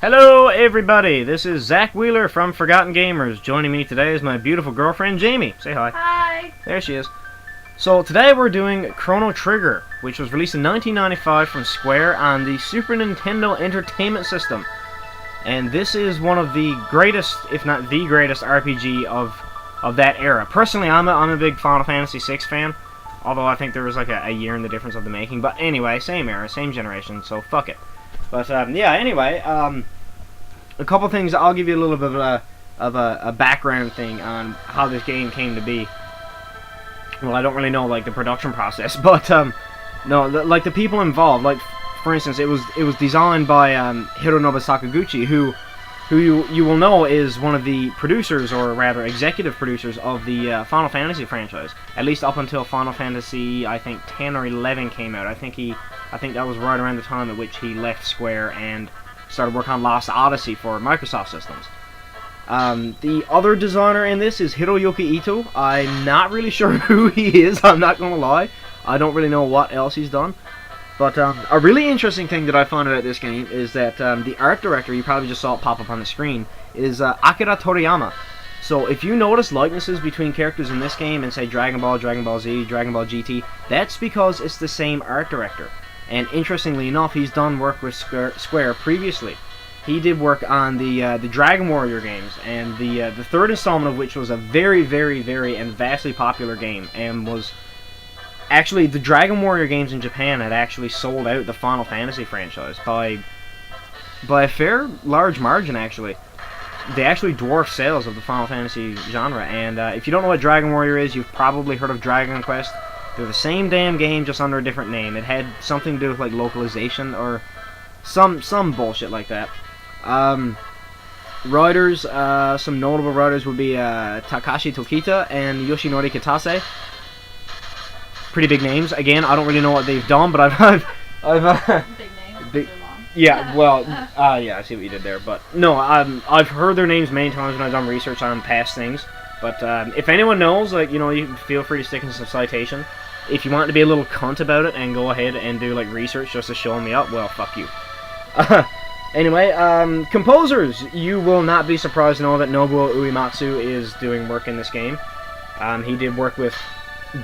Hello everybody, this is Zach Wheeler from Forgotten Gamers. Joining me today is my beautiful girlfriend Jamie. Say hi. Hi. There she is. So today we're doing Chrono Trigger, which was released in 1995 from Square on the Super Nintendo Entertainment System. And this is one of the greatest, if not the greatest, RPG of that era. Personally, I'm a big Final Fantasy VI fan, although I think there was like a year in the difference of the making. But anyway, same era, same generation, so fuck it. But yeah, anyway, a couple things. I'll give you a little bit of a background thing on how this game came to be. Well, I don't really know like the production process, but no, like the people involved. Like for instance, it was designed by Hironobu Sakaguchi, who you will know is one of the producers, or rather executive producers, of the Final Fantasy franchise. At least up until Final Fantasy, I think 10 or 11 came out. I think that was right around the time at which he left Square and started working on Lost Odyssey for Microsoft systems. The other designer in this is Hiroyuki Ito. I'm not really sure who he is, I'm not going to lie. I don't really know what else he's done. But a really interesting thing that I found about this game is that the art director, you probably just saw it pop up on the screen, is Akira Toriyama. So if you notice likenesses between characters in this game and say Dragon Ball, Dragon Ball Z, Dragon Ball GT, that's because it's the same art director. And interestingly enough, he's done work with Square previously. He did work on the Dragon Warrior games, and the third installment of which was a very, very, very and vastly popular game, and was actually, the Dragon Warrior games in Japan had actually sold out the Final Fantasy franchise by a fair large margin. Actually, they actually dwarfed sales of the Final Fantasy genre. And if you don't know what Dragon Warrior is, you've probably heard of Dragon Quest. They're the same damn game, just under a different name. It had something to do with like localization or some bullshit like that. Writers, some notable writers would be Takashi Tokita and Yoshinori Kitase. Pretty big names. Again, I don't really know what they've done, but I've Big names. yeah. Well, yeah, I see what you did there, but no, I've heard their names many times when I've done research on past things. But if anyone knows, like, you know, you can feel free to stick in some citation. If you want to be a little cunt about it and go ahead and do like research just to show me up, well, fuck you. Anyway, composers, you will not be surprised to know that Nobuo Uematsu is doing work in this game. He did work with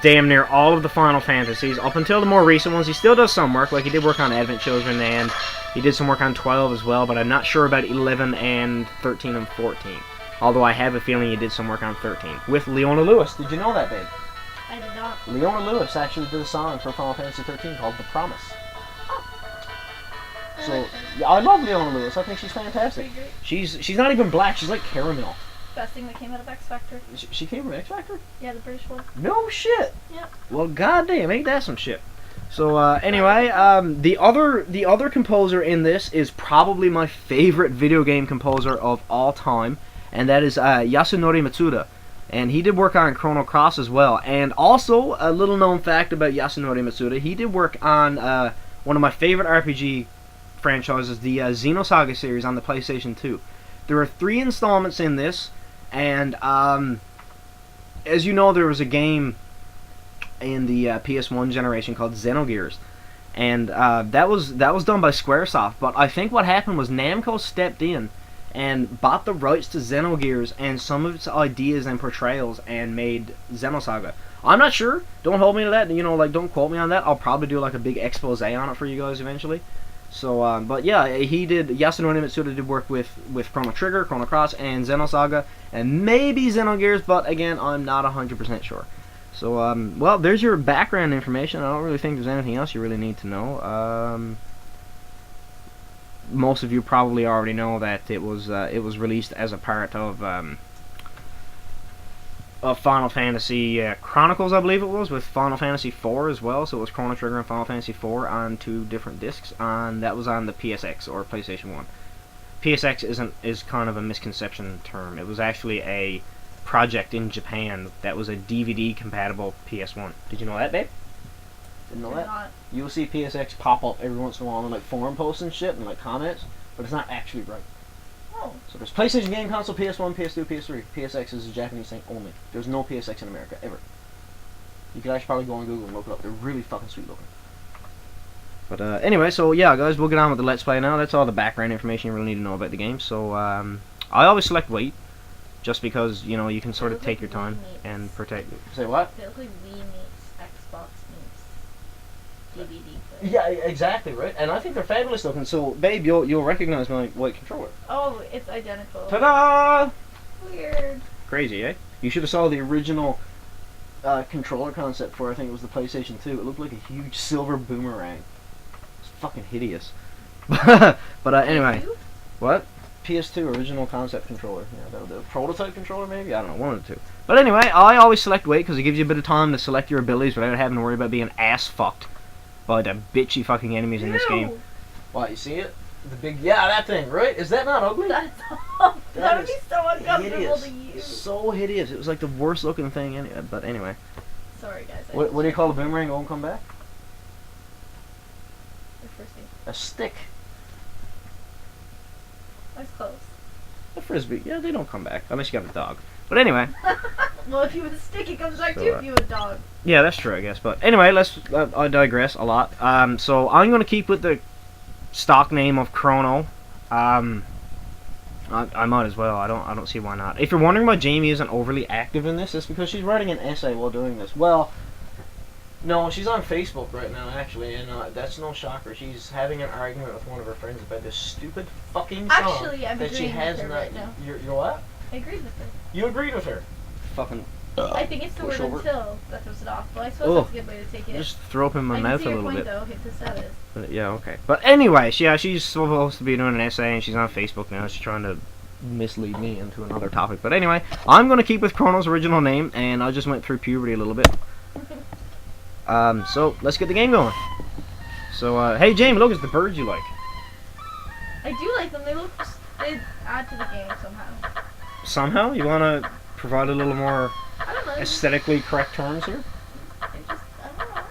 damn near all of the Final Fantasies, up until the more recent ones. He still does some work, like he did work on Advent Children, and he did some work on 12 as well, but I'm not sure about 11 and 13 and 14. Although I have a feeling he did some work on 13. With Leona Lewis. Did you know that, babe? I did not. Leona Lewis actually did a song for Final Fantasy 13 called The Promise. So, yeah, I love Leona Lewis. I think she's fantastic. She's not even black, she's like caramel. Best thing that came out of X Factor. She came from X Factor? Yeah, the British one. No shit. Yep. Well, goddamn, ain't that some shit. So anyway, the other composer in this is probably my favorite video game composer of all time, and that is Yasunori Matsuda. And he did work on Chrono Cross as well. And also, a little known fact about Yasunori Matsuda, he did work on one of my favorite RPG franchises, the Xenosaga series on the PlayStation 2. There are 3 installments in this. And as you know, there was a game in the PS1 generation called Xenogears, and that was done by Squaresoft. But I think what happened was Namco stepped in and bought the rights to Xenogears and some of its ideas and portrayals and made Xenosaga. I'm not sure. Don't hold me to that. You know, like, don't quote me on that. I'll probably do like a big expose on it for you guys eventually. So, but yeah, Yasunori Matsuda did work with Chrono Trigger, Chrono Cross, and Xenosaga, and maybe Xenogears, but again, I'm not 100% sure. So, well, there's your background information. I don't really think there's anything else you really need to know. Most of you probably already know that it was released as a part of Final Fantasy Chronicles, I believe it was, with Final Fantasy IV as well. So it was Chrono Trigger and Final Fantasy IV on 2 different discs, and that was on the PSX, or PlayStation 1. PSX is kind of a misconception term. It was actually a project in Japan that was a DVD compatible PS1. Did you know that, babe? Didn't know that? Not. You'll see PSX pop up every once in a while in like forum posts and shit and like comments, but it's not actually right. Oh. So there's PlayStation Game Console, PS1, PS2, PS3. PSX is a Japanese thing only. There's no PSX in America, ever. You could actually probably go on Google and look it up. They're really fucking sweet looking. But anyway, so yeah, guys, we'll get on with the Let's Play now. That's all the background information you really need to know about the game. So I always select wait, just because, you know, you can sort of take your time and protect. Say what? It looks like Wii meets Xbox meets DVD player. Yeah, exactly, right. And I think they're fabulous looking. So, babe, you'll recognize my white controller. Oh, it's identical. Ta-da! Weird. Crazy, eh? You should have saw the original controller concept for, I think it was the PlayStation 2. It looked like a huge silver boomerang. It's fucking hideous. But anyway, You? what? PS2 original concept controller. Yeah, the prototype controller maybe? I don't know, one of the two. But anyway, I always select wait because it gives you a bit of time to select your abilities without having to worry about being ass fucked by the bitchy fucking enemies in this game. Ew. What, you see it? The big, yeah, that thing, right? Is that not ugly? That would is be so uncomfortable hideous. to use. So hideous. It was like the worst looking thing. But anyway, Sorry, guys. what do you call the boomerang? Won't come back? The first thing. A stick. That's close. A frisbee. Yeah, they don't come back unless you got a dog. But anyway, Well, if you have a stick, it comes back So, to you if you have a dog. yeah, that's true, I guess. But anyway, let's. I digress a lot. So I'm gonna keep with the stock name of Chrono. I might as well. I don't see why not. If you're wondering why Jamie isn't overly active in this, it's because she's writing an essay while doing this. Well, no, she's on Facebook right now, actually, and that's no shocker. She's having an argument with one of her friends about this stupid fucking song Actually, I'm that she agreeing has with her not. right now. You're what? I agreed with her. You agreed with her. Fucking. I think it's the word pushover. until that throws it off, but I suppose Ugh. that's a good way to take it. Just throw up in my I mouth can see a your little point, bit. though. Hit the status. But, yeah, okay. But anyway, she's supposed to be doing an essay, and she's on Facebook now. She's trying to mislead me into another topic. But anyway, I'm going to keep with Chrono's original name, and I just went through puberty a little bit. So, let's get the game going. So, hey, Jamie, look, it's the birds you like. I do like them. They add to the game somehow. Somehow? You want to provide a little more I don't know. aesthetically correct terms here? I don't know.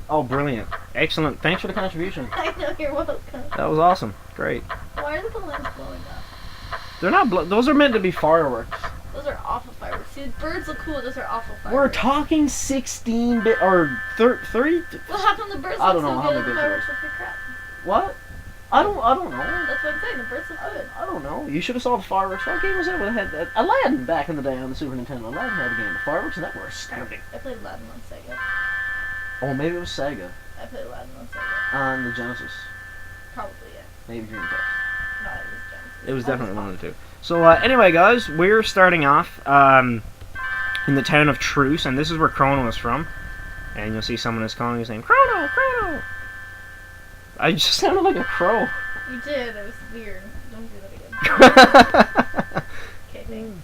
Oh, brilliant. Excellent. Thanks for the contribution. I know, you're welcome. That was awesome. Great. Why are the balloons blowing up? They're not those are meant to be fireworks. Those are awful fireworks. See, the birds look cool. Those are awful fireworks. We're talking 16-bit or 30. Well, how come the birds I look don't know so how good many and the bits it fireworks is. look like crap? What? I don't know. That's what I'm saying. The birds look good. I don't know. You should have saw the fireworks. What game was that? It had Aladdin back in the day on the Super Nintendo. Aladdin had a game. The fireworks and that were astounding. I played Aladdin on Sega. Oh, maybe it was Sega I played Aladdin on Sega. on the Genesis. Probably, yeah. Maybe Dreamcast. No, it was Genesis. It was definitely one of the two. So anyway, guys, we're starting off in the town of Truce, and this is where Chrono is from. And you'll see someone is calling his name, Chrono, Chrono. I just sounded like a crow. You did. It was weird. Don't do that again. Okay, thanks.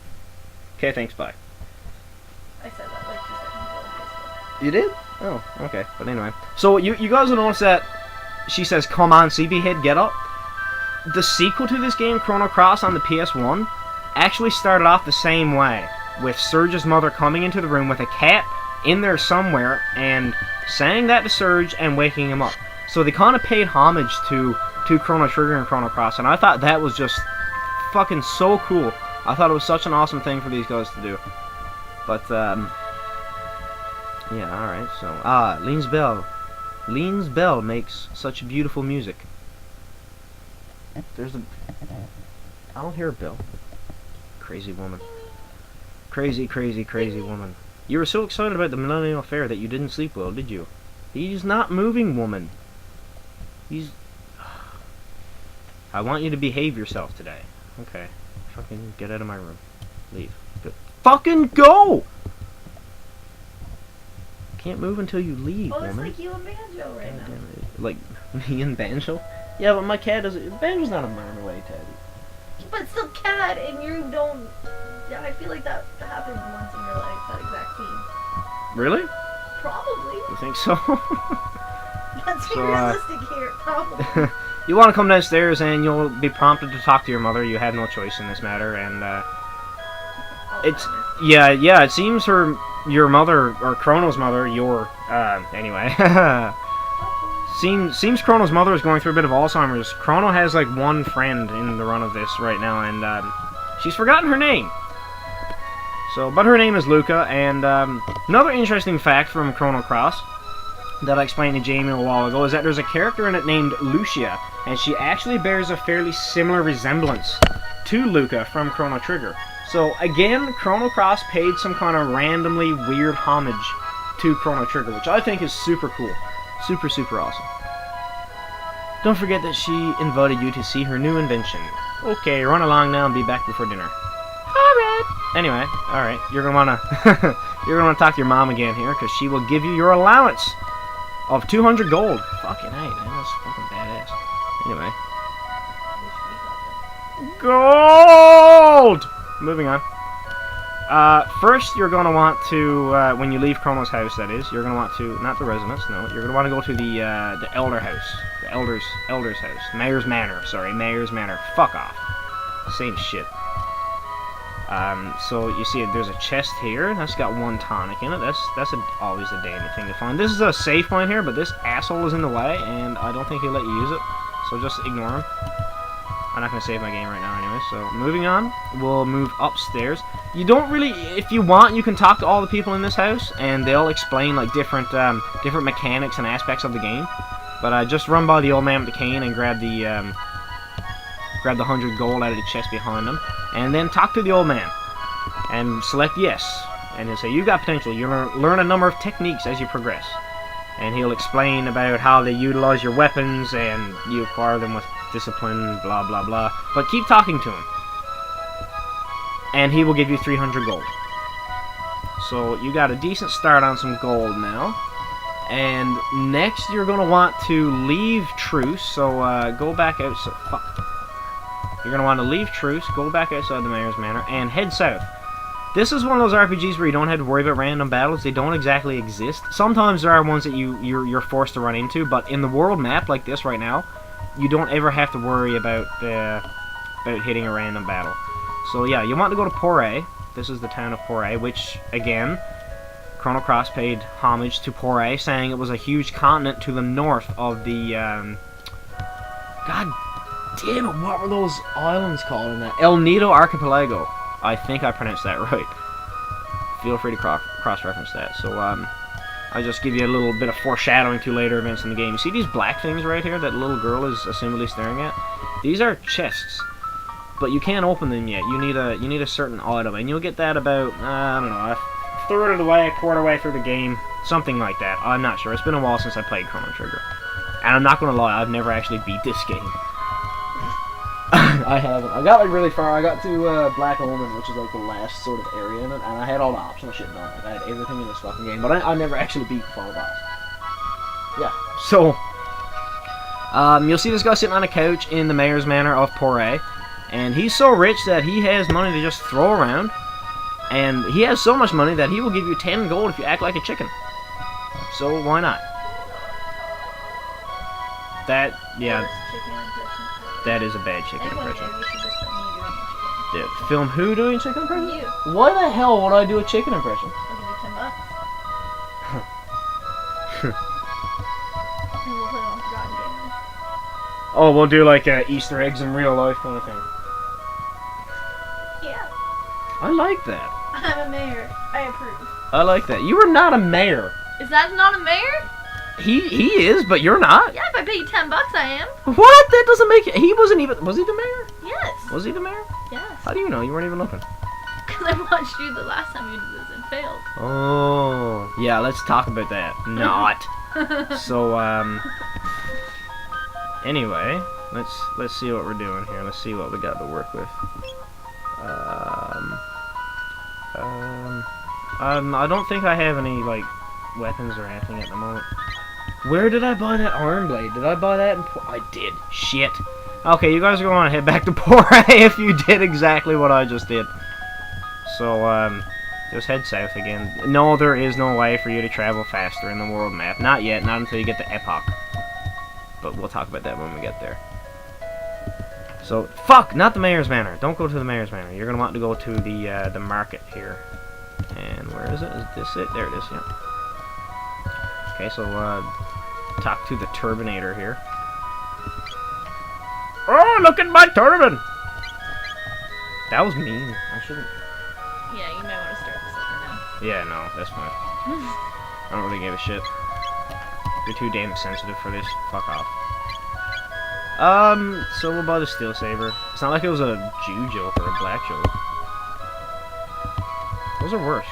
Okay, thanks, bye. I said that like 2 seconds ago on Facebook. You did? Oh, okay. But anyway. So you guys will notice that she says, come on, CB get up. The sequel to this game, Chrono Cross on the PS1, actually started off the same way, with Surge's mother coming into the room with a cat in there somewhere and saying that to Surge and waking him up. So they kind of paid homage to Chrono Trigger and Chrono Cross, and I thought that was just fucking so cool. I thought it was such an awesome thing for these guys to do. But, yeah, alright, so, Lean's Bell. Lean's Bell makes such beautiful music. There's a... I don't hear a bell. Crazy woman. Crazy, crazy, crazy woman. You were so excited about the Millennial affair that you didn't sleep well, did you? He's not moving, woman. He's... I want you to behave yourself today. Okay. Fucking get out of my room. Leave. Good. Fucking go! Can't move until you leave, Oh, it's woman. like you and Banjo right now. Damn it. Like me and Banjo? Yeah, but my cat doesn't... Banjo's not a marmalade tabby. But still cat, and you don't... Yeah, I feel like that happened once in your life, that exact scene. Really? Probably. You think so? Let's be So, realistic here, probably. You want to come downstairs and you'll be prompted to talk to your mother. You have no choice in this matter, and it's yeah. It seems your mother or Chrono's mother, anyway. Seems Chrono's mother is going through a bit of Alzheimer's. Chrono has like one friend in the run of this right now, and she's forgotten her name. So, but her name is Luca, and another interesting fact from Chrono Cross that I explained to Jamie a while ago is that there's a character in it named Lucia, and she actually bears a fairly similar resemblance to Luca from Chrono Trigger. So again, Chrono Cross paid some kind of randomly weird homage to Chrono Trigger, which I think is super cool. Super, super awesome. Don't forget that she invited you to see her new invention. Okay, run along now and be back before dinner. Alright. Anyway, alright, you're gonna wanna you're gonna wanna talk to your mom again here, because she will give you your allowance of 200 gold. Fucking hey, man, that's fucking badass. Anyway. Gold! Moving on. First, you're going to want to, when you leave Chrono's house, that is, you're going to want to, not the residence, no, you're going to want to go to the elder house. The elder's house. Mayor's Manor, sorry, Mayor's Manor. Fuck off. Same shit. So, you see, there's a chest here. That's got 1 tonic in it. That's always a dandy thing to find. This is a save point here, but this asshole is in the way, and I don't think he'll let you use it. So just ignore him. I'm not going to save my game right now anyway, so moving on, we'll move upstairs. You don't really, if you want, you can talk to all the people in this house, and they'll explain, like, different mechanics and aspects of the game. But just run by the old man with the cane and grab the 100 gold out of the chest behind him, and then talk to the old man, and select yes, and he'll say, you got potential, you learn a number of techniques as you progress. And he'll explain about how they utilize your weapons, and you acquire them with discipline, blah blah blah. But keep talking to him, and he will give you 300 gold. So you got a decent start on some gold now. And next you're going to want to leave Truce, so go back outside. Fuck. You're going to want to leave Truce, go back outside the Mayor's Manor, and head south. This is one of those RPGs where you don't have to worry about random battles. They don't exactly exist. Sometimes there are ones that you're forced to run into, but in the world map like this right now, you don't ever have to worry about hitting a random battle. So yeah, you want to go to Poré. This is the town of Poré, which again, Chrono Cross paid homage to Poré, saying it was a huge continent to the north of the God damn it, what were those islands called in that? El Nido Archipelago. I think I pronounced that right. Feel free to cross-reference that. So, I'll just give you a little bit of foreshadowing to later events in the game. You see these black things right here that little girl is assumedly staring at? These are chests, but you can't open them yet. You need a certain item, and you'll get that about, I don't know, a third of the way, a quarter way through the game, something like that. I'm not sure. It's been a while since I played Chrono Trigger. And I'm not going to lie, I've never actually beat this game. I haven't. I got like really far. I got to Black Omen, which is like the last sort of area in it, and I had all the optional shit done. Like, I had everything in this fucking game, but I never actually beat the final boss. Yeah. So, you'll see this guy sitting on a couch in the Mayor's Manor of Poré, and he's so rich that he has money to just throw around, and he has so much money that he will give you 10 gold if you act like a chicken. So why not? That, yeah. That is a bad chicken impression. Yeah. Film who doing chicken impression? You. Why the hell would I do a chicken impression? I'll give you $10. And we'll put it on Forgotten Gamers. Oh, we'll do like Easter eggs in real life kind of thing. Yeah. I like that. I'm a mayor. I approve. I like that. You are not a mayor. Is that not a mayor? He is, but you're not. Yeah, if I pay you $10, I am. What? That doesn't make it. He wasn't even. Was he the mayor? Yes. Was he the mayor? Yes. How do you know? You weren't even looking. Because I watched you the last time you did this and failed. Oh, yeah. Let's talk about that. Not. So, anyway, let's see what we're doing here. Let's see what we got to work with. I don't think I have any like weapons or anything at the moment. Where did I buy that iron blade? Did I buy that in I did. Shit. Okay, you guys are going to head back to Poré if you did exactly what I just did. So, just head south again. No, there is no way for you to travel faster in the world map. Not yet, not until you get to Epoch. But we'll talk about that when we get there. So, fuck, not the Mayor's Manor. Don't go to the Mayor's Manor. You're going to want to go to the market here. And where is it? Is this it? There it is, yeah. Okay, so, talk to the Turbinator here. Oh, look at my turban! That was mean. I shouldn't. Yeah, you might want to start this over now. Yeah, no, that's fine. I don't really give a shit. You're too damn sensitive for this. Fuck off. So we'll buy the steel saber. It's not like it was a Jew joke or a black joke. Those are worse.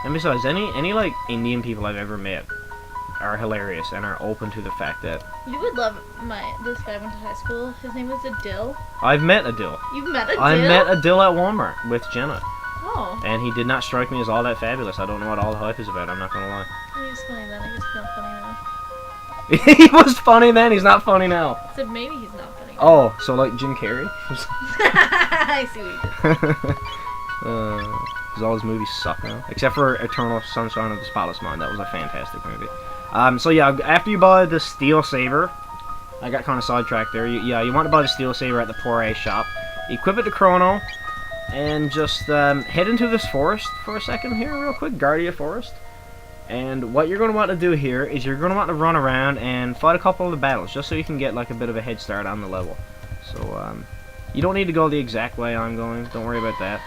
And besides, any like Indian people I've ever met are hilarious and are open to the fact that You would love this guy I went to high school. His name was Adil. I've met Adil. You've met Adil? I met Adil at Walmart with Jenna. Oh. And he did not strike me as all that fabulous. I don't know what all the hype is about, I'm not gonna lie. He was funny then, I guess he's not funny now. He was funny then, he's not funny now. I said maybe he's not funny now. Oh, so like Jim Carrey? I see what you did. Because all his movies suck now. Except for Eternal Sunshine of the Spotless Mind. That was a fantastic movie. So yeah, after you buy the steel saber, I got kind of sidetracked there. You want to buy the steel saber at the Poire shop. Equip it to Chrono, and just head into this forest for a second here, real quick. Guardia Forest. And what you're going to want to do here is you're going to want to run around and fight a couple of the battles, just so you can get like a bit of a head start on the level. So you don't need to go the exact way I'm going. Don't worry about that.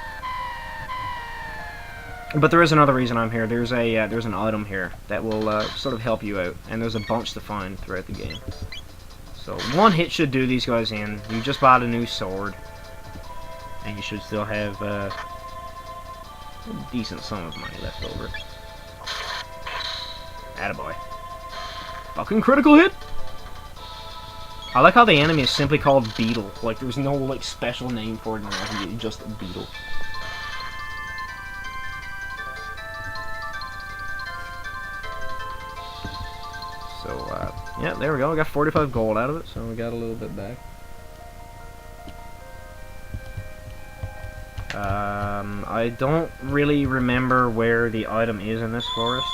But there is another reason I'm here. There's an item here that will sort of help you out, and there's a bunch to find throughout the game. So one hit should do these guys in. You just bought a new sword, and you should still have a decent sum of money left over. Attaboy. Fucking critical hit! I like how the enemy is simply called Beetle. Like there's no like special name for it in there. Just Beetle. So, yeah, there we go. We got 45 gold out of it, so we got a little bit back. I don't really remember where the item is in this forest.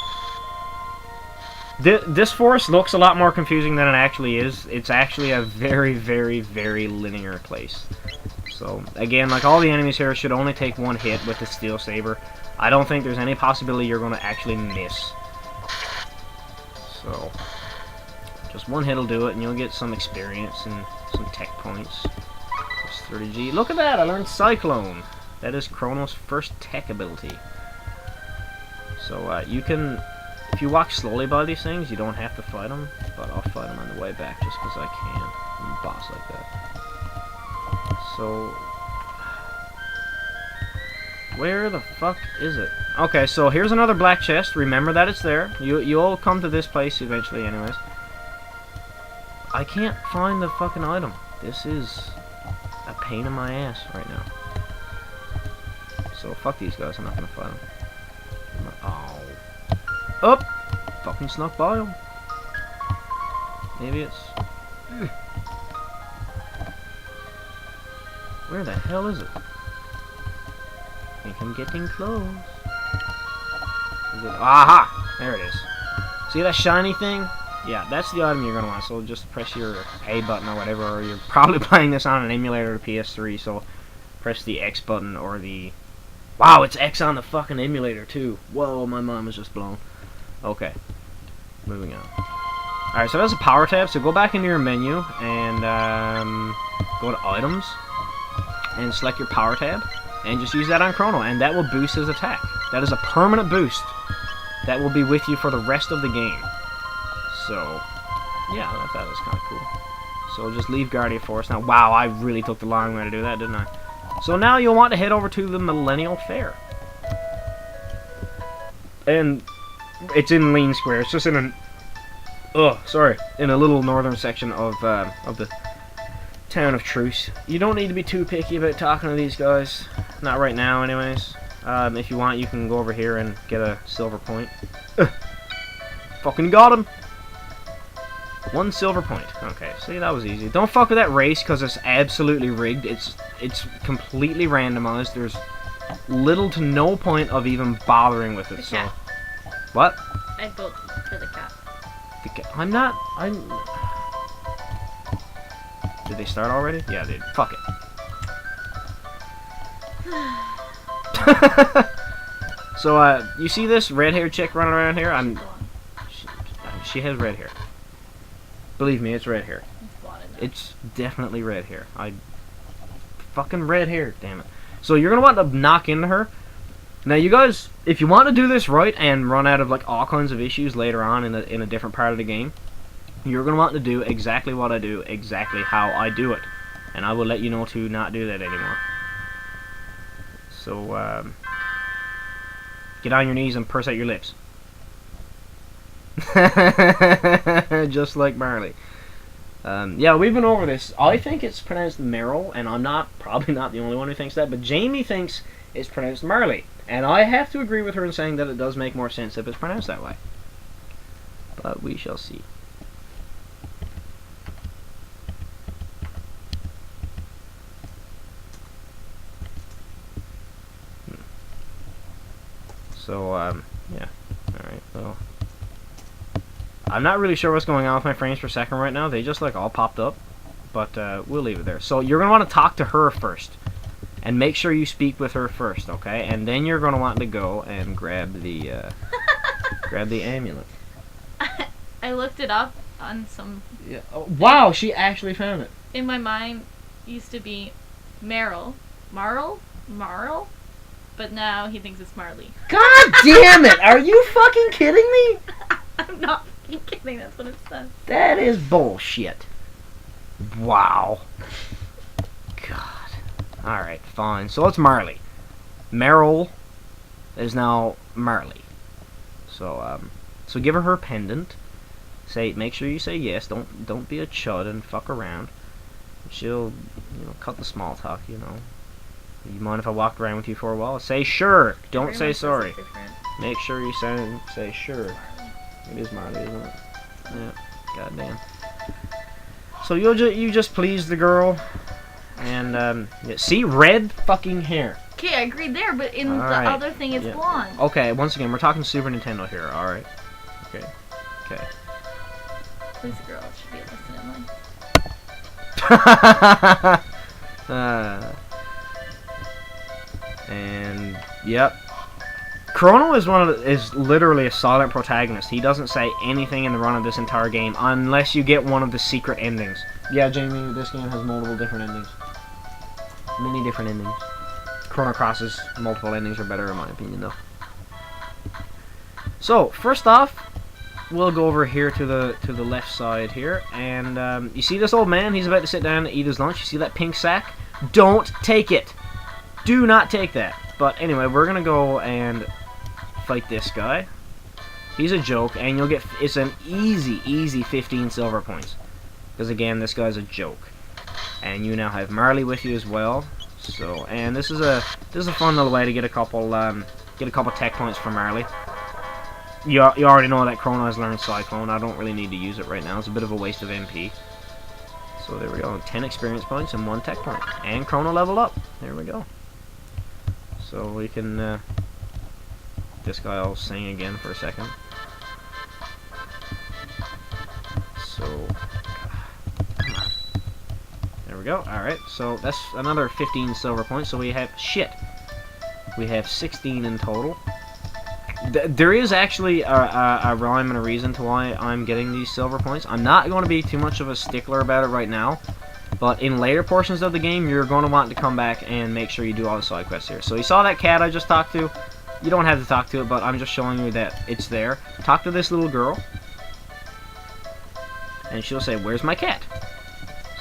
This forest looks a lot more confusing than it actually is. It's actually a very, very, very linear place. So, again, like all the enemies here should only take one hit with the steel saber. I don't think there's any possibility you're going to actually miss. So, just one hit will do it, and you'll get some experience and some tech points. Plus 30G. Look at that! I learned Cyclone. That is Chrono's first tech ability. So, you can... If you walk slowly by these things, you don't have to fight them, but I'll fight them on the way back just because I can. I'm a boss like that. So... Where the fuck is it? Okay, so here's another black chest. Remember that it's there. You'll come to this place eventually anyways. I can't find the fucking item. This is a pain in my ass right now. So fuck these guys, I'm not gonna fight them. Oh. Up! Fucking snuck by them. Maybe it's... Where the hell is it? I think I'm getting close. Is it? Aha! There it is. See that shiny thing? Yeah, that's the item you're going to want. So just press your A button or whatever. Or you're probably playing this on an emulator or PS3. So press the X button or the... Wow, it's X on the fucking emulator too. Whoa, my mind was just blown. Okay. Moving on. Alright, so that's a power tab. So go back into your menu and go to items. And select your power tab. And just use that on Chrono, and that will boost his attack. That is a permanent boost that will be with you for the rest of the game. So, yeah, I thought that was kind of cool. So just leave Guardia Forest. Now, wow, I really took the long way to do that, didn't I? So now you'll want to head over to the Millennial Fair. And it's in Lean Square. It's just in an... in a little northern section of the town of Truce. You don't need to be too picky about talking to these guys. Not right now, anyways. If you want, you can go over here and get a silver point. Fucking got him! 1 silver point. Okay, see, that was easy. Don't fuck with that race, because it's absolutely rigged. It's completely randomized. There's little to no point of even bothering with it, so... What? I vote for the cat. The cat? I'm not... Did they start already? Yeah, they did. Fuck it. So, you see this red-haired chick running around here? She has red hair. Believe me, it's red hair. It's definitely red hair. Fucking red hair, damn it. So you're gonna want to knock into her, Now, you guys, if you want to do this right and run out of like all kinds of issues later on in a different part of the game, you're going to want to do exactly what I do, exactly how I do it. And I will let you know to not do that anymore. So, get on your knees and purse out your lips. Just like Marley. Yeah, we've been over this. I think it's pronounced Meryl, and I'm probably not the only one who thinks that, but Jamie thinks it's pronounced Marley. And I have to agree with her in saying that it does make more sense if it's pronounced that way. But we shall see. So, yeah. Alright, well. I'm not really sure what's going on with my frames per second right now. They just, like, all popped up. But, we'll leave it there. So, you're going to want to talk to her first. And make sure you speak with her first, okay? And then you're going to want to go and grab the, grab the amulet. I looked it up on some... Yeah. Oh, wow, she actually found it. In my mind, used to be Marl, but now he thinks it's Marley. God damn it! Are you fucking kidding me? I'm not fucking kidding, that's what it says. That is bullshit. Wow. God. Alright, fine. So it's Marley. Meryl is now Marley. So, so give her pendant. Make sure you say yes. Don't be a chud and fuck around. She'll, cut the small talk, You mind if I walked around with you for a while? Say sure. Don't say sorry. Make sure you say sure. It is Marley, isn't it? Yeah. Goddamn. So you just please the girl, and see, red fucking hair. Okay, I agreed there, but in the other thing, it's blonde. Okay, once again, we're talking Super Nintendo here. All right. Okay. Please, the girl should be listed in mine. And yep, Chrono is literally a silent protagonist. He doesn't say anything in the run of this entire game unless you get one of the secret endings. Yeah, Jamie, this game has multiple different endings. Many different endings. Chrono Cross's multiple endings are better in my opinion, though. So first off, we'll go over here to the left side here, and you see this old man? He's about to sit down and eat his lunch. You see that pink sack? Don't take it. Do not take that. But anyway, we're gonna go and fight this guy. He's a joke, and you'll get it's an easy 15 silver points. Because again, this guy's a joke. And you now have Marley with you as well. So, and this is a fun little way to get a couple tech points from Marley. You already know that Chrono has learned Cyclone. I don't really need to use it right now. It's a bit of a waste of MP. So there we go. 10 experience points and 1 tech point. And Chrono leveled up. There we go. So we can, this guy will sing again for a second. So, come on. There we go. Alright, so that's another 15 silver points. So we have, we have 16 in total. There is actually a rhyme and a reason to why I'm getting these silver points. I'm not going to be too much of a stickler about it right now. But in later portions of the game, you're going to want to come back and make sure you do all the side quests here. So you saw that cat I just talked to. You don't have to talk to it, but I'm just showing you that it's there. Talk to this little girl. And she'll say, "Where's my cat?"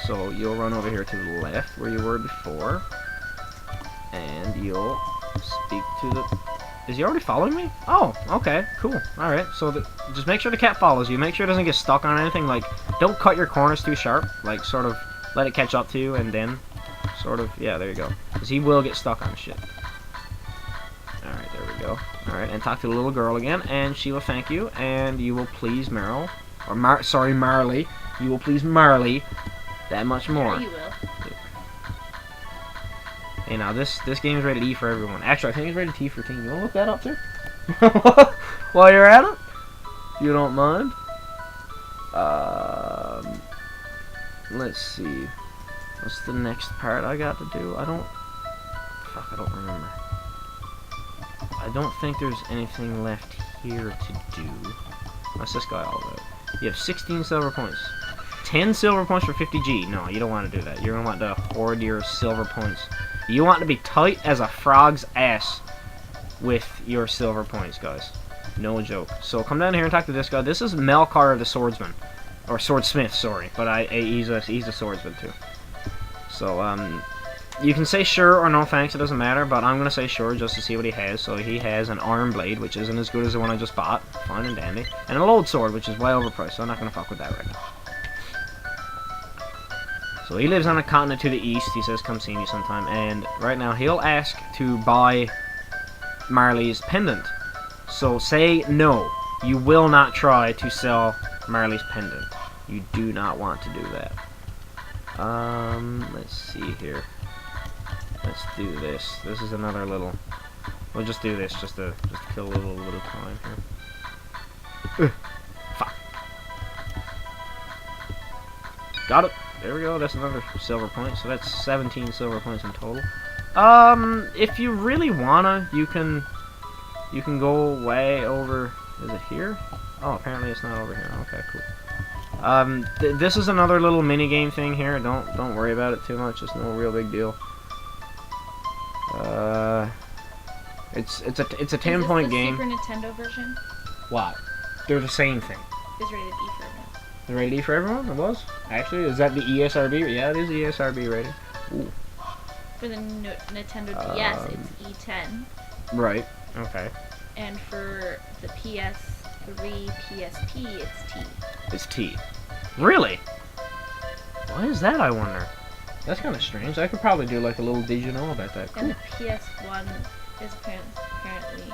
So you'll run over here to the left where you were before. And you'll speak to the... Is he already following me? Oh, okay, cool. Alright, so just make sure the cat follows you. Make sure it doesn't get stuck on anything. Like, don't cut your corners too sharp. Like, sort of... let it catch up to you, and then sort of, yeah, there you go. Because he will get stuck on shit. Alright, there we go. Alright, and talk to the little girl again, and she will thank you, and you will please Meryl. Or, Marley. You will please Marley that much more. Yeah, you will. Hey, now, this game is rated E for everyone. Actually, I think it's rated T for teen. You want to look that up, too? While you're at it? If you don't mind. Let's see. What's the next part I got to do? I don't remember. I don't think there's anything left here to do. What's this guy all about? You have 16 silver points. 10 silver points for 50G. No, you don't want to do that. You're going to want to hoard your silver points. You want to be tight as a frog's ass. with your silver points, guys. No joke. So come down here and talk to this guy. This is Melkar the swordsman. Or swordsmith, sorry. But he's a swordsman too. So, you can say sure or no thanks, it doesn't matter, but I'm going to say sure just to see what he has. So he has an iron blade, which isn't as good as the one I just bought. Fine and dandy. And a load sword, which is way overpriced, so I'm not going to fuck with that right now. So he lives on a continent to the east. He says come see me sometime. And right now he'll ask to buy Marley's pendant. So say no. You will not try to sell Marley's pendant. You do not want to do that. Let's see here. Let's do this. This is another little... We'll just do this just to kill a little time here. Fuck. Got it. There we go. That's another silver point. So that's 17 silver points in total. If you really wanna, you can go way over. Is it here? Oh, apparently it's not over here. Okay, cool. This is another little mini game thing here. Don't worry about it too much. It's no real big deal. It's a 10-point game. Super Nintendo version? What? They're the same thing. Is rated E for everyone. The rated E for everyone? It was? Actually, is that the ESRB? Yeah, it is ESRB rated. Ooh. For the Nintendo DS, it's E10. Right. Okay. And for the PS3, PSP, it's T. It's T. Really? Why is that, I wonder? That's kind of strange. I could probably do like a little did you know about that. Cool. And the PS1 is apparently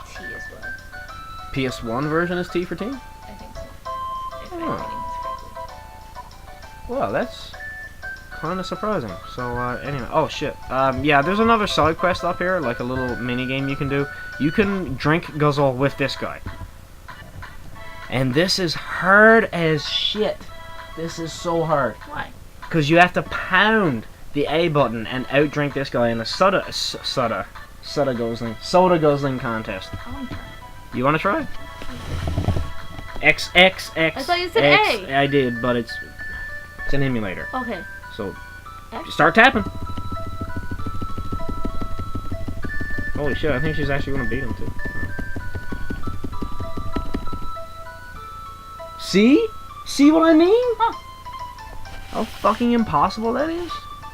T as well. PS1 version is T for T? I think so. If I'm Oh. reading this correctly. Well, that's kind of surprising. So, anyway. Oh, shit. Yeah, there's another side quest up here, like a little mini game you can do. You can drink guzzle with this guy. And this is hard as shit. This is so hard. Why? Because you have to pound the A button and outdrink this guy in a soda guzzling contest. You want to try? X. I thought you said X. A. I did, but it's an emulator. Okay. So X? start tapping. Holy shit! I think she's actually gonna beat him too. See? See what I mean? Huh. How fucking impossible that is.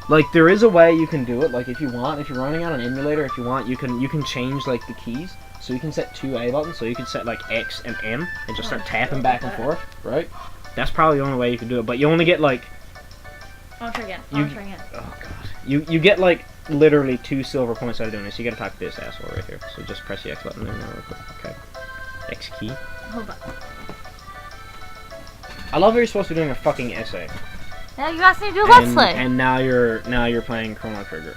Like, there is a way you can do it. Like, if you want, if you're running on an emulator, if you want, you can change like the keys. So you can set two A buttons. So you can set like X and M and just start tapping back and forth, right? That's probably the only way you can do it. But you only get like. I'll try again. Oh god. You get like literally 2 silver points out of doing this. You gotta talk to this asshole right here. So just press the X button there real quick. Okay. X key. Hold on. I love how you're supposed to be doing a fucking essay. Now you asked me to do Let's Play. And now you're playing Chrono Trigger.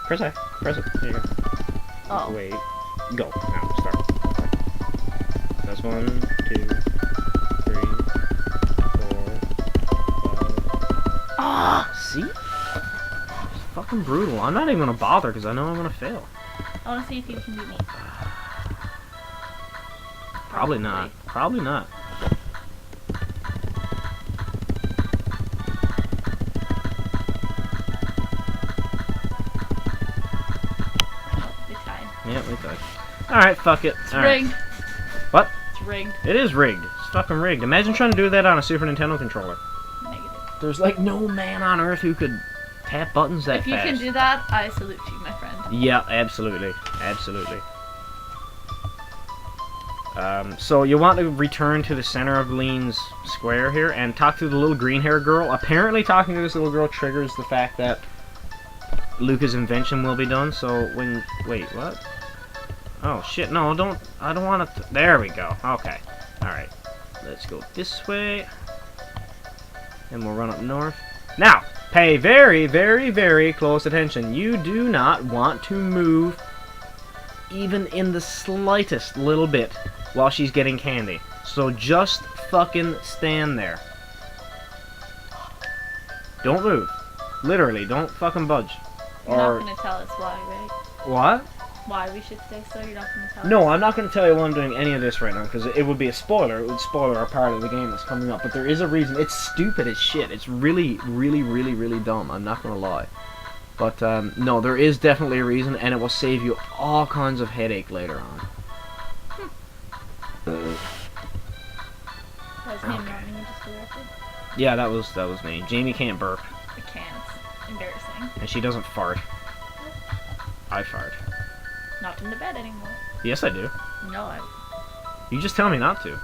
Press A. Press it. There you go. Oh. Wait. Go. Now start. That's 1, 2, 3, 4, 5. Ah! See? It's fucking brutal. I'm not even gonna bother because I know I'm gonna fail. I want to see if you can beat me. Probably not. Probably not. We tied. Yeah, we tied. Alright, fuck it. It's Alright. rigged. What? It's rigged. It is rigged. It's fucking rigged. Imagine trying to do that on a Super Nintendo controller. Negative. There's like no man on earth who could tap buttons that If you fast. can do that, I salute you, my friend. Yeah, absolutely. Absolutely. So you want to return to the center of Lean's square here and talk to the little green hair girl. Apparently talking to this little girl triggers the fact that Luca's invention will be done. So when... Wait, what? Oh, shit. No, I don't want to... There we go. Okay. Alright. Let's go this way. And we'll run up north. Now, pay very, very, very close attention. You do not want to move even in the slightest little bit while she's getting candy. So just fucking stand there. Don't move. Literally, don't fucking budge. You're not going to tell us why, right? What? Why we should stay still? You're not going to tell us? No, I'm not going to tell you why I'm doing any of this right now, because it would be a spoiler. It would spoiler a part of the game that's coming up. But there is a reason. It's stupid as shit. It's really, really, really, really dumb. I'm not going to lie. But no, there is definitely a reason, and it will save you all kinds of headache later on. That was him, not me, just directed. Yeah, that was me. Jamie can't burp, I can't. It's embarrassing. and she doesn't fart. I fart. Not in the bed anymore. Yes, I do. No, You just tell me not to.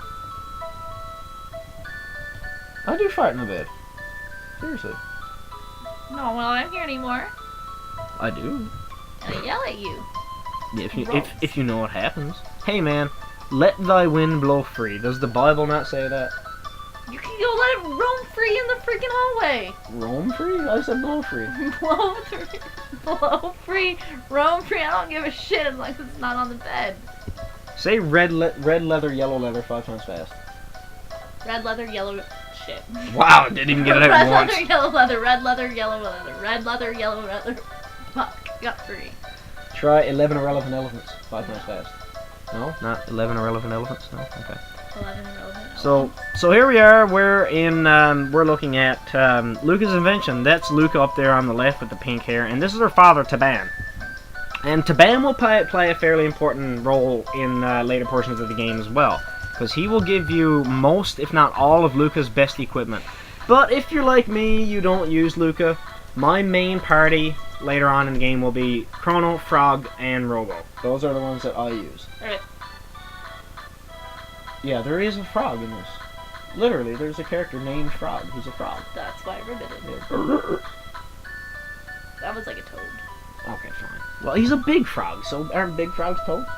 I do fart in the bed. Seriously. no, well, I'm here anymore. I do. I yell at you. If you know what happens. Hey man, let thy wind blow free. Does the Bible not say that? You can go let it roam free in the freaking hallway. Roam free? I said blow free. Blow free. Blow free. Roam free. I don't give a shit as long as it's not on the bed. Say red leather, yellow leather 5 times fast. Red leather, yellow shit. Wow, didn't even get it out Red once. leather, yellow leather, red leather, yellow leather, red leather, yellow leather. Fuck, got 3. Try 11 irrelevant elephants 5 times fast. No, not 11 irrelevant elephants. No, okay. 11 irrelevant. So here we are. We're looking at Luca's invention. That's Luca up there on the left with the pink hair, and this is her father Taban. And Taban will play a fairly important role in later portions of the game as well, because he will give you most, if not all, of Luca's best equipment. But if you're like me, you don't use Luca. My main party later on in the game will be Chrono, Frog, and Robo. Those are the ones that I use. Alright. Yeah, there is a frog in this. Literally, there's a character named Frog who's a frog. That's why I ribbed it. Yeah. That was like a toad. Okay, fine. Well, he's a big frog, so aren't big frogs toads?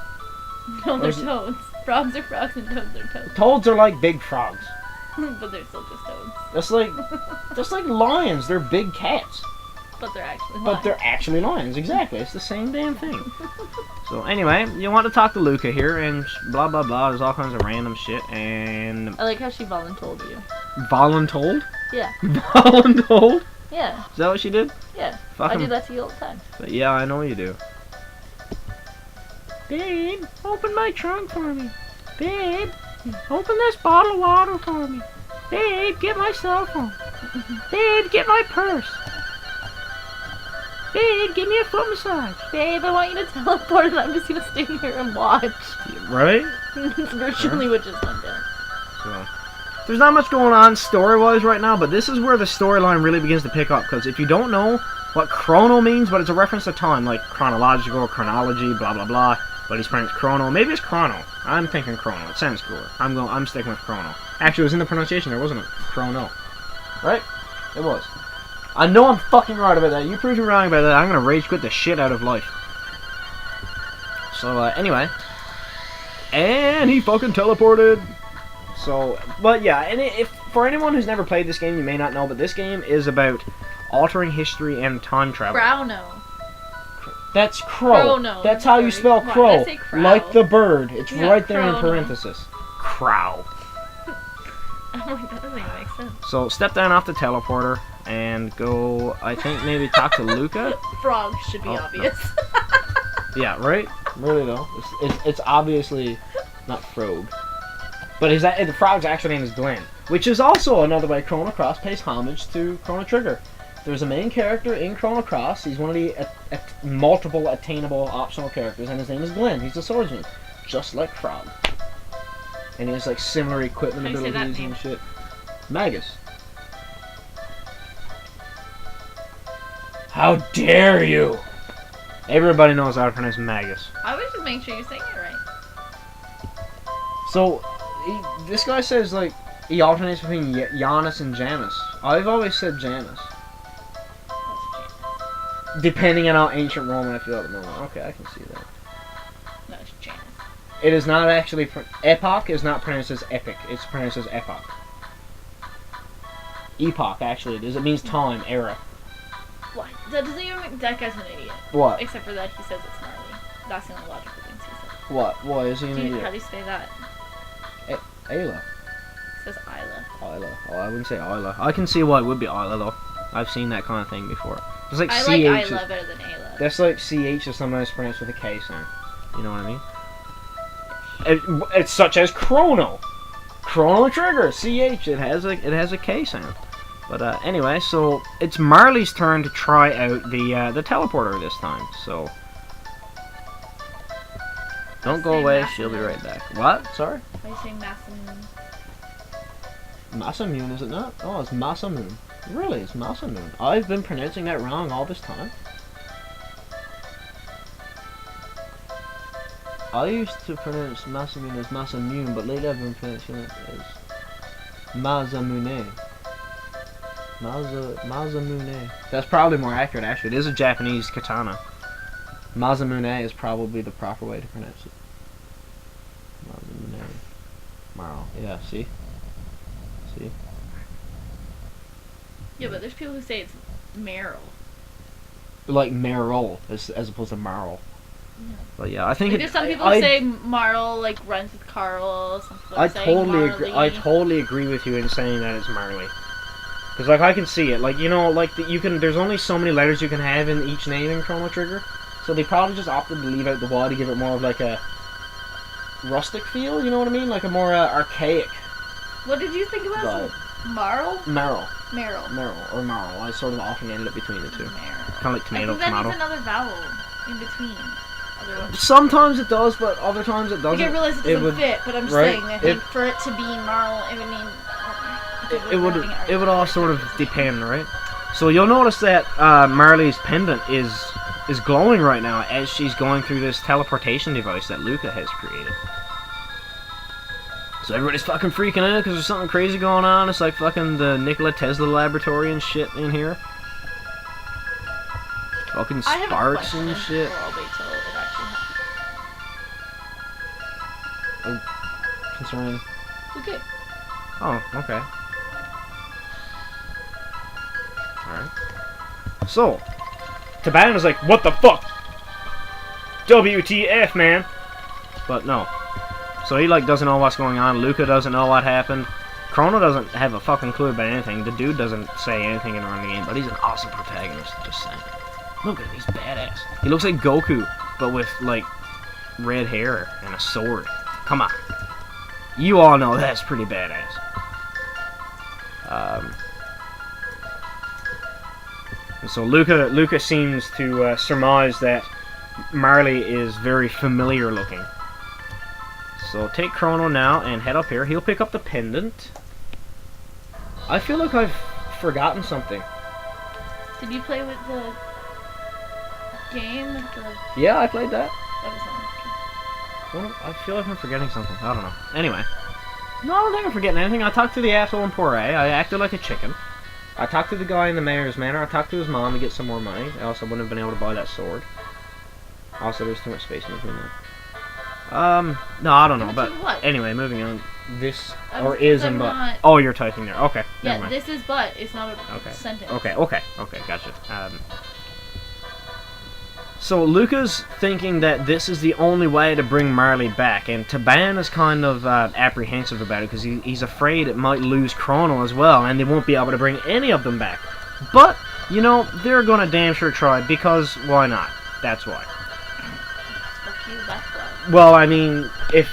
No, Or they're is it- toads. Frogs are frogs and toads are toads. Toads are like big frogs. But they're still just toads. Just like lions, they're big cats. But they're actually But they're actually lions, exactly. It's the same damn thing. So anyway, you want to talk to Luca here, and blah blah blah. There's all kinds of random shit, and I like how she voluntold you. voluntold? Yeah. Voluntold? Yeah. Is that what she did? Yeah. Fucking, I do that to you all the time. But yeah, I know you do. Babe, open my trunk for me. Babe, open this bottle of water for me. Babe, get my cell phone. Babe, get my purse. Babe, give me a foot massage. Babe, I want you to teleport and I'm just gonna stay here and watch. Right? It's virtually what just went down. So, there's not much going on story-wise right now, but this is where the storyline really begins to pick up, because if you don't know what chrono means, but it's a reference to time, like chronological, chronology, blah blah blah, but he's pronounced chrono. Maybe it's chrono. I'm thinking chrono. It sounds cooler. I'm sticking with chrono. Actually, it was in the pronunciation there, wasn't it? Chrono. Right? It was. I know I'm fucking right about that. You prove me wrong about that, I'm gonna rage quit the shit out of life. So, anyway. And he fucking teleported. So, but yeah, and if for anyone who's never played this game, you may not know, but this game is about altering history and time travel. Chrono. That's crow. Chrono. That's how you spell Why did crow. I say crow? Like the bird. It's Yeah, right there in chrono. parenthesis. Crow. Oh my god, that doesn't even make sense. So step down off the teleporter and go, I think maybe talk to Luca? Frog should be Oh, no. obvious. Yeah, right? Really though. It's obviously not Frog. But the frog's actual name is Glenn. Which is also another way Chrono Cross pays homage to Chrono Trigger. There's a main character in Chrono Cross. He's one of the multiple attainable optional characters, and his name is Glenn. He's a swordsman. Just like Frog. And he has like similar equipment How do you say that abilities name? and shit. Magus. How dare you! Everybody knows how to pronounce Magus. I was just making sure you're saying it right. So, this guy says, like, he alternates between Janus and Janus. I've always said Janus. That's Janus. Depending on how ancient Roman I feel at the moment. Okay, I can see that. No, it's Janus. It is not actually... Epoch is not pronounced as epic. It's pronounced as epoch. Epoch, actually, it is. It means time, era. What? That doesn't even make... That guy's an idiot. What? Except for that he says it's gnarly. That's the only logical things he said. What? Why is he an How idiot? do you say that? Ayla. It says Isla. Isla. Oh, I wouldn't say Isla. I can see why it would be Isla, though. I've seen that kind of thing before. It's like I CH. like is- Isla better than Ayla. That's like CH is sometimes pronounced with a K sound. You know what I mean? It's such as Chrono. Chrono Trigger. CH. It has a K sound. But anyway, so it's Marley's turn to try out the teleporter this time. So don't go away. She'll be right back. What? Sorry? Are you saying Masamune? Masamune, is it not? Oh, it's Masamune. Really, it's Masamune. I've been pronouncing that wrong all this time. I used to pronounce Masamune as Masamune, but lately I've been pronouncing it as Masamune. Masamune. That's probably more accurate, actually. It is a Japanese katana. Masamune is probably the proper way to pronounce it. Masamune. Maro. Yeah, see? See? Yeah, but there's people who say it's Meryl. Like Meryl, as opposed to Marl. Yeah. But yeah, I think there's some people who say Marl like runs with Carl. Some people I say totally Marley. agree. I totally agree with you in saying that it's Marley. Because like I can see it, like you know, like you can. There's only so many letters you can have in each name in Chrono Trigger, so they probably just opted to leave out the Y to give it more of like a rustic feel. You know what I mean? Like a more archaic. What did you think about Marl? Meryl. Meryl. Or Marl. I sort of often ended up between the two. Meryl. Kind of like tomato, I think tomato. that needs another vowel in between. Sometimes it does, but other times it doesn't. Like I realize it doesn't fit, but I'm just saying. I think for it to be Marl, it would mean. It would all sort of depend, right? So you'll notice that Marley's pendant is glowing right now as she's going through this teleportation device that Luca has created. So everybody's fucking freaking out because there's something crazy going on. It's like fucking the Nikola Tesla laboratory and shit in here. Fucking sparks and shit. I'll wait till it actually happens. Oh, concerning. Okay. Oh, okay. Alright. So, Taban is like, what the fuck? WTF, man? But no. So he like doesn't know what's going on. Luca doesn't know what happened. Chrono doesn't have a fucking clue about anything. The dude doesn't say anything in the game, but he's an awesome protagonist, just saying. Look at him, he's badass. He looks like Goku, but with like red hair and a sword. Come on. You all know that's pretty badass. And so Luca seems to surmise that Marley is very familiar looking. So take Chrono now and head up here. He'll pick up the pendant. I feel like I've forgotten something. Did you play with the game? Yeah, I played that. That was on. Well, I feel like I'm forgetting something. I don't know. Anyway. No, I don't think I'm forgetting anything. I talked to the asshole in Poire. I acted like a chicken. I talked to the guy in the mayor's manor. I talked to his mom to get some more money. I also wouldn't have been able to buy that sword. Also, there's too much space in between there. No, I don't know, but anyway, moving on. This, or is and but. Oh, you're typing there. Okay, never mind. This is but. It's not a sentence. Okay, gotcha. So Luca's thinking that this is the only way to bring Marley back, and Taban is kind of apprehensive about it because he's afraid it might lose Chrono as well, and they won't be able to bring any of them back. But, you know, they're gonna damn sure try, because why not? That's why. Well, I mean, if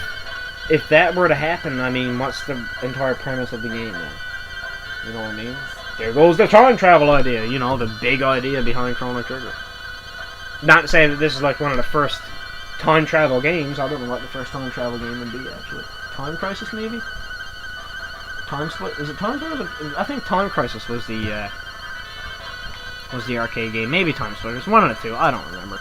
that were to happen, I mean, what's the entire premise of the game then? You know what I mean? There goes the time travel idea, you know, the big idea behind Chrono Trigger. Not to say that this is like one of the first time travel games. I don't know what the first time travel game would be, actually. Time Crisis, maybe? Time Split? Is it Time Split? I think Time Crisis was the arcade game. Maybe Time Splitters. One of the two. I don't remember.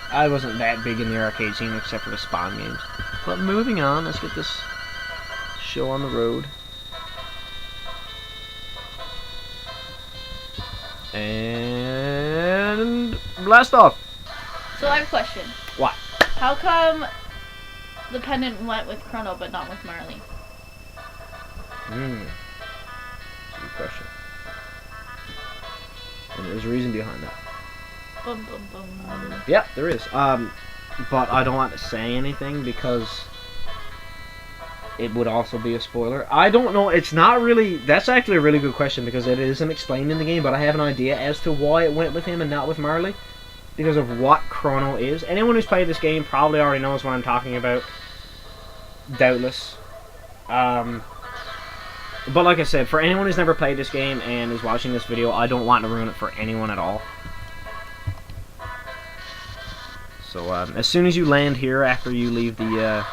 I wasn't that big in the arcade scene except for the Spawn games. But moving on, let's get this show on the road. And blast off! So I have a question. What? How come the pendant went with Chrono but not with Marley? That's a good question. And there's a reason behind that. Bum, bum, bum. Yeah, there is. But I don't want to say anything because it would also be a spoiler. I don't know. It's not really... That's actually a really good question because it isn't explained in the game, but I have an idea as to why it went with him and not with Marley. Because of what Chrono is. Anyone who's played this game probably already knows what I'm talking about. Doubtless. But like I said, for anyone who's never played this game and is watching this video, I don't want to ruin it for anyone at all. So as soon as you land here, after you leave the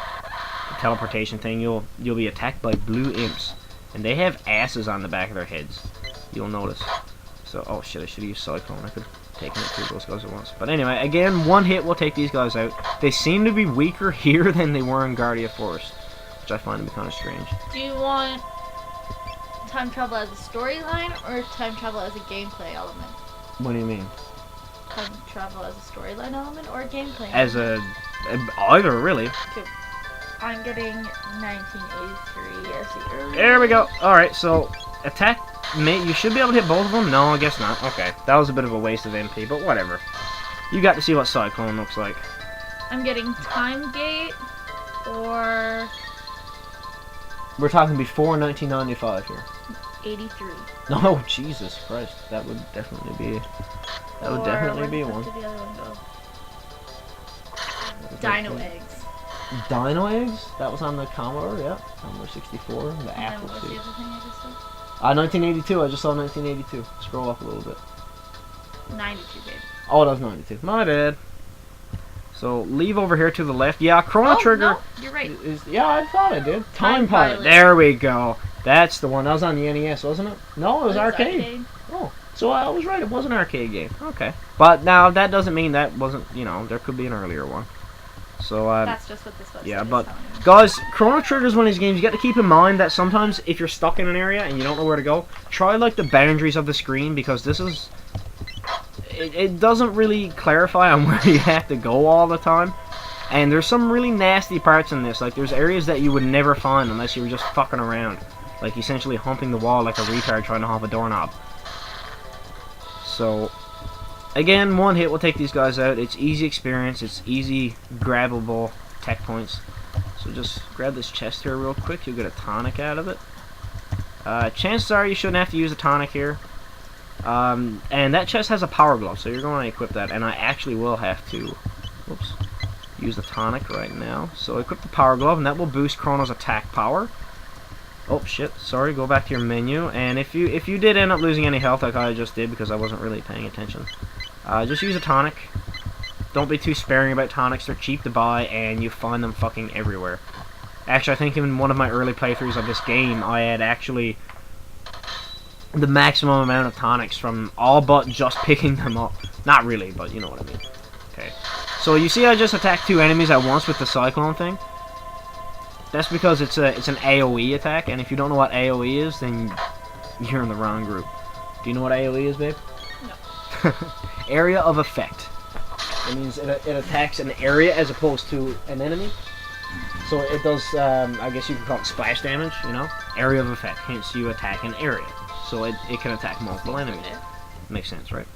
teleportation thing, you'll be attacked by blue imps, and they have asses on the back of their heads. You'll notice. So oh shit, I should have used Cyclone. I could have taken it through those guys at once. But anyway, again, one hit will take these guys out. They seem to be weaker here than they were in Guardia Forest, which I find to be kind of strange. Do you want time travel as a storyline or time travel as a gameplay element? What do you mean? Time travel as a storyline element or a gameplay As element? either, really. Okay. I'm getting 1983 as the earlier. There we go. Alright, so attack, mate, you should be able to hit both of them. No, I guess not. Okay, that was a bit of a waste of MP, but whatever. You got to see what Cyclone looks like. I'm getting Time Gate or We're talking before 1995 here. 83. No, Jesus Christ, that would definitely be. That would definitely be one. Where did the other one go? Dino Eggs. Dino Eggs? That was on the Commodore, yeah. Commodore 64, the Apple What's the II. other thing I just said? 1982, I just saw 1982. Scroll up a little bit. 92, babe. Oh, that was 92. My bad. So, leave over here to the left. Yeah, Chrono Trigger. No, you're right. Yeah, I thought I did. Time Pilot. There we go. That's the one. That was on the NES, wasn't it? No, it was That's arcade. Oh, so I was right. It was an arcade game. Okay. But now, that doesn't mean that wasn't, you know, there could be an earlier one. So, That's just what this website yeah, is but telling me. guys, Chrono Trigger is one of these games you got to keep in mind that sometimes if you're stuck in an area and you don't know where to go, try like the boundaries of the screen, because this is it doesn't really clarify on where you have to go all the time. And there's some really nasty parts in this. Like there's areas that you would never find unless you were just fucking around, like essentially humping the wall like a retard trying to hump a doorknob. So again, one hit will take these guys out. It's easy experience. It's easy grabbable tech points. So just grab this chest here real quick. You'll get a tonic out of it. Chances are you shouldn't have to use a tonic here. And that chest has a power glove, so you're going to equip that. And I actually will have to, whoops, use the tonic right now. So equip the power glove, and that will boost Chrono's attack power. Oh shit! Sorry. Go back to your menu. And if you did end up losing any health, like I just did because I wasn't really paying attention, just use a tonic. Don't be too sparing about tonics. They're cheap to buy, and you find them fucking everywhere. Actually, I think in one of my early playthroughs of this game, I had actually the maximum amount of tonics from all but just picking them up. Not really, but you know what I mean. Okay. So you see I just attacked two enemies at once with the Cyclone thing? That's because it's an AoE attack, and if you don't know what AoE is, then you're in the wrong group. Do you know what AoE is, babe? No. Area of effect. It means it attacks an area as opposed to an enemy. So it does, I guess you could call it splash damage, you know? Area of effect, hence you attack an area. So it can attack multiple enemies. Makes sense, right?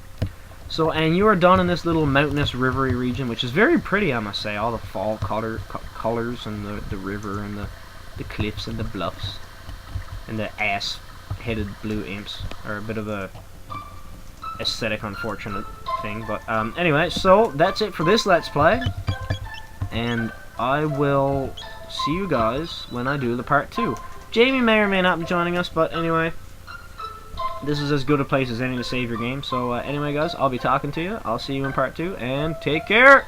So, and you are done in this little mountainous, rivery region, which is very pretty, I must say. All the fall colors and the river and the cliffs and the bluffs. And the ass-headed blue imps are a bit of a aesthetic, unfortunate thing. But anyway, so that's it for this Let's Play. And I will see you guys when I do the part 2. Jamie may or may not be joining us, but anyway, this is as good a place as any to save your game. So anyway, guys, I'll be talking to you. I'll see you in part 2, and take care!